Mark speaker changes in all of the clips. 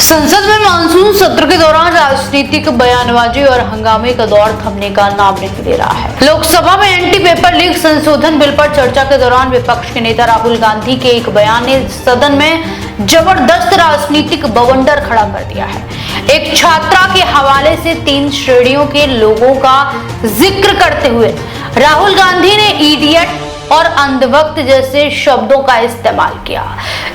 Speaker 1: संसद में मानसून सत्र के दौरान राजनीतिक बयानबाजी और हंगामे का दौर थमने का नाम नहीं ले रहा है। लोकसभा में एंटी पेपर लीक संशोधन बिल पर चर्चा के दौरान विपक्ष के नेता राहुल गांधी के एक बयान ने सदन में जबरदस्त राजनीतिक बवंडर खड़ा कर दिया है। एक छात्रा के हवाले से 3 श्रेणियों के लोगों का जिक्र करते हुए राहुल गांधी ने इडियट और अंधभक्त जैसे शब्दों का इस्तेमाल किया,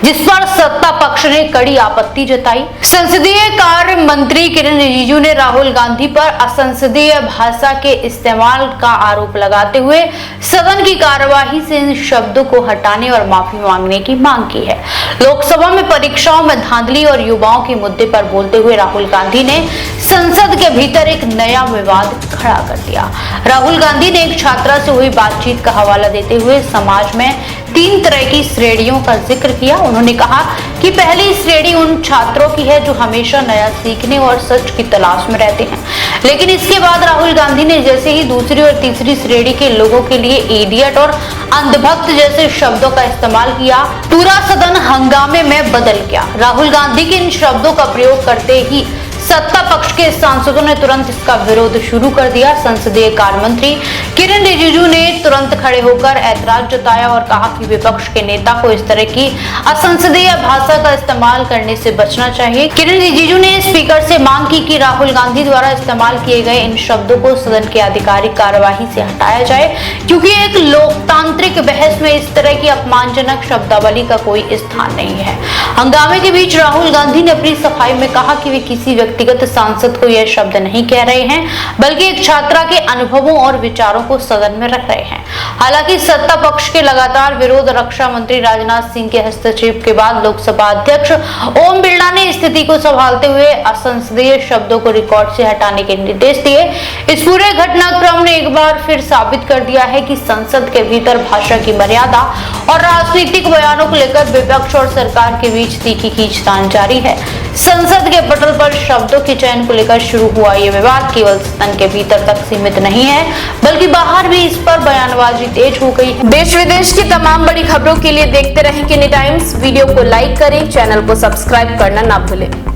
Speaker 1: जिस पर सत्ता पक्ष ने कड़ी आपत्ति जताई। संसदीय कार्य मंत्री किरण रिजिजू ने राहुल गांधी पर असंसदीय भाषा के इस्तेमाल का आरोप लगाते हुए सदन की कार्यवाही से इन शब्दों को हटाने और माफी मांगने की मांग की है। लोकसभा में परीक्षाओं में धांधली और युवाओं के मुद्दे पर बोलते हुए राहुल गांधी ने संसद के भीतर एक नया विवाद खड़ा कर दिया। राहुल गांधी ने एक छात्रा से हुई बातचीत का हवाला देते हुए समाज में 3 तरह की श्रेणियों का जिक्र किया। उन्होंने कहा कि पहली श्रेणी उन छात्रों की है जो हमेशा नया सीखने और सच की तलाश में रहते हैं, लेकिन इसके बाद राहुल गांधी ने जैसे ही दूसरी और तीसरी श्रेणी के लोगों के लिए इडियट और अंधभक्त जैसे शब्दों का इस्तेमाल किया, पूरा सदन हंगामे में बदल गया। राहुल गांधी के इन शब्दों का प्रयोग करते ही सत्ता पक्ष के सांसदों ने तुरंत इसका विरोध शुरू कर दिया। संसदीय कार्य मंत्री किरण रिजिजू ने तुरंत खड़े होकर ऐतराज जताया और कहा कि विपक्ष के नेता को इस तरह की असंसदीय भाषा का इस्तेमाल करने से बचना चाहिए। किरण रिजिजू ने स्पीकर से मांग की कि राहुल गांधी द्वारा इस्तेमाल किए गए इन शब्दों को सदन की आधिकारिक कार्यवाही से हटाया जाए, क्योंकि एक लोकतांत्रिक बहस में इस तरह की अपमानजनक शब्दावली का कोई स्थान नहीं है। हंगामे के बीच राहुल गांधी ने अपनी सफाई में कहा कि वे किसी व्यक्तिगत सांसद को यह शब्द नहीं कह रहे हैं, बल्कि एक छात्रा के अनुभवों और विचारों को सदन में रख रहे हैं। हालांकि सत्ता पक्ष के लगातार विरोध रक्षा मंत्री राजनाथ सिंह के हस्तक्षेप के बाद लोकसभा अध्यक्ष ओम बिरला ने स्थिति को संभालते हुए असंसदीय शब्दों को रिकॉर्ड से हटाने के निर्देश दिए। इस पूरे घटनाक्रम ने एक बार फिर साबित कर दिया है कि संसद के भीतर भाषा की मर्यादा और राजनीतिक बयानों को लेकर विपक्ष और सरकार के बीच तीखी खींचतान जारी है। संसद के पटल पर शब्दों के चयन को लेकर शुरू हुआ ये विवाद केवल सदन के भीतर तक सीमित नहीं है, बल्कि बाहर भी इस पर बयानबाजी तेज हो गई है।
Speaker 2: देश विदेश की तमाम बड़ी खबरों के लिए देखते रहें किनी टाइम्स। वीडियो को लाइक करें, चैनल को सब्सक्राइब करना ना भूलें।